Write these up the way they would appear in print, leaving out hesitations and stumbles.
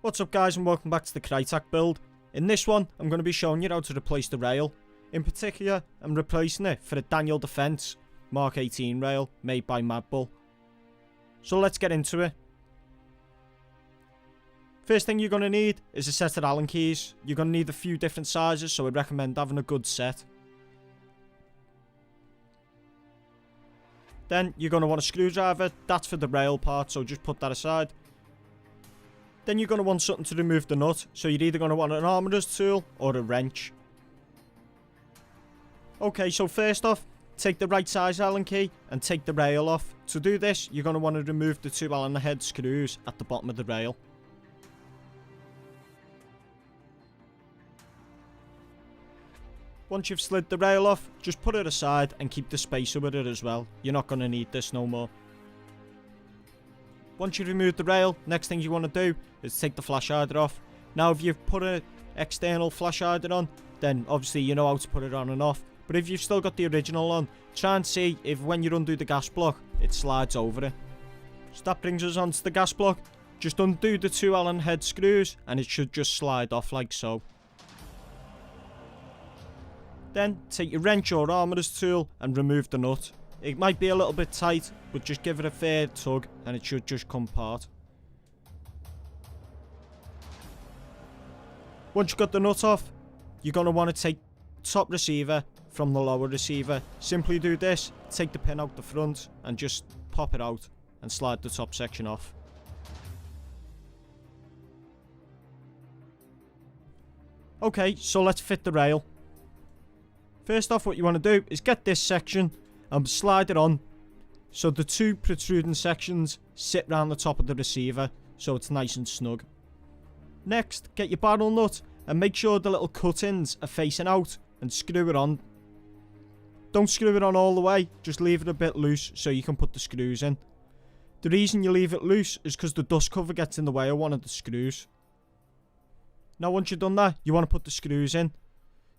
What's up guys and welcome back to the Krytac build. In this one I'm going to be showing you how to replace the rail. In particular I'm replacing it for a Daniel Defense MK18 rail made by Mad Bull. So let's get into it. First thing you're going to need is a set of Allen keys. You're going to need a few different sizes, so I'd recommend having a good set. Then you're going to want a screwdriver. That's for the rail part, so just put that aside. Then you're going to want something to remove the nut, so you're either going to want an armourer's tool or a wrench. Okay, so first off, take the right size Allen key and take the rail off. To do this, you're going to want to remove the two Allen head screws at the bottom of the rail. Once you've slid the rail off, just put it aside and keep the spacer with it as well. You're not going to need this no more. Once you've removed the rail, next thing you want to do is take the flash hider off. Now if you've put an external flash hider on, then obviously you know how to put it on and off. But if you've still got the original on, try and see if when you undo the gas block, it slides over it. So that brings us onto the gas block. Just undo the two Allen head screws and it should just slide off like so. Then take your wrench or armourer's tool and remove the nut. It might be a little bit tight, but just give it a fair tug and it should just come apart. Once you've got the nut off, you're going to want to take the top receiver from the lower receiver. Simply do this, take the pin out the front and just pop it out and slide the top section off. Okay, so let's fit the rail. First off, what you want to do is get this section and slide it on so the two protruding sections sit round the top of the receiver so it's nice and snug. Next, get your barrel nut and make sure the little cut-ins are facing out and screw it on. Don't screw it on all the way, just leave it a bit loose so you can put the screws in. The reason you leave it loose is because the dust cover gets in the way of one of the screws. Now once you've done that, you want to put the screws in.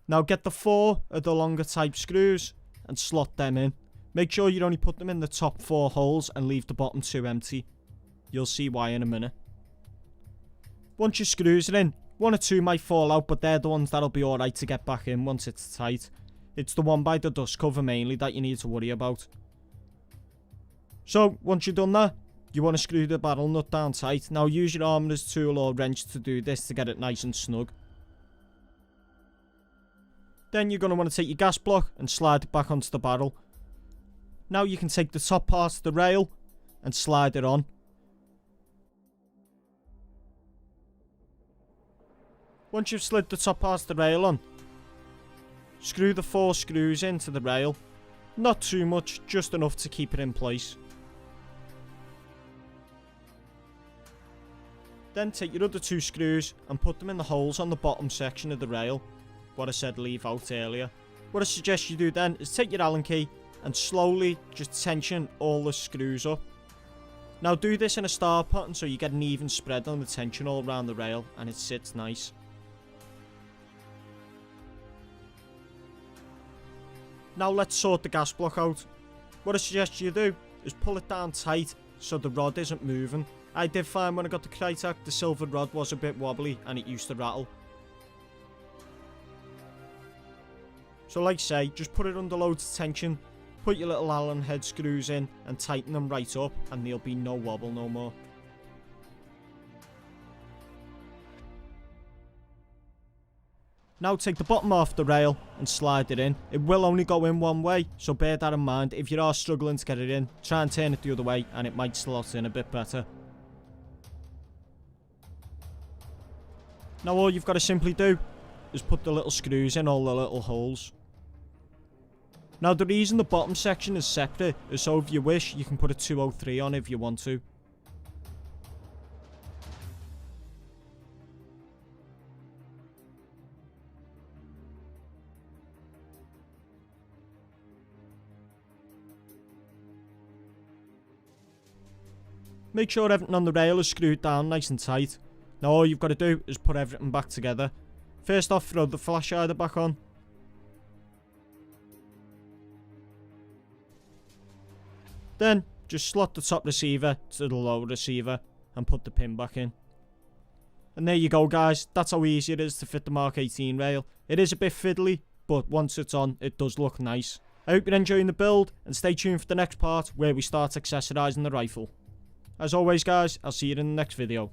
Now get the 4 of the longer type screws and slot them in. Make sure you only put them in the top 4 holes and leave the bottom 2 empty. You'll see why in a minute. Once your screws are in, 1 or 2 might fall out, but they're the ones that'll be alright to get back in once it's tight. It's the one by the dust cover mainly that you need to worry about. So once you've done that, you want to screw the barrel nut down tight. Now use your armourer's tool or wrench to do this to get it nice and snug. Then you're going to want to take your gas block and slide it back onto the barrel. Now you can take the top part of the rail and slide it on. Once you've slid the top part of the rail on, screw the 4 screws into the rail. Not too much, just enough to keep it in place. Then take your other 2 screws and put them in the holes on the bottom section of the rail. What I said leave out earlier. What I suggest you do then is take your Allen key and slowly just tension all the screws up. Now do this in a star pattern so you get an even spread on the tension all around the rail and it sits nice. Now let's sort the gas block out. What I suggest you do is pull it down tight so the rod isn't moving. I did find when I got the Krytac the silver rod was a bit wobbly and it used to rattle. So like I say, just put it under loads of tension, put your little Allen head screws in and tighten them right up and there'll be no wobble no more. Now take the bottom off the rail and slide it in. It will only go in one way, so bear that in mind. If you are struggling to get it in, try and turn it the other way and it might slot in a bit better. Now all you've got to simply do is put the little screws in all the little holes. Now the reason the bottom section is separate is so if you wish you can put a 203 on if you want to. Make sure everything on the rail is screwed down nice and tight. Now all you've got to do is put everything back together. First off, throw the flash hider back on. Then just slot the top receiver to the lower receiver and put the pin back in. And there you go guys, that's how easy it is to fit the Mark 18 rail. It is a bit fiddly, but once it's on, it does look nice. I hope you're enjoying the build, and stay tuned for the next part where we start accessorising the rifle. As always guys, I'll see you in the next video.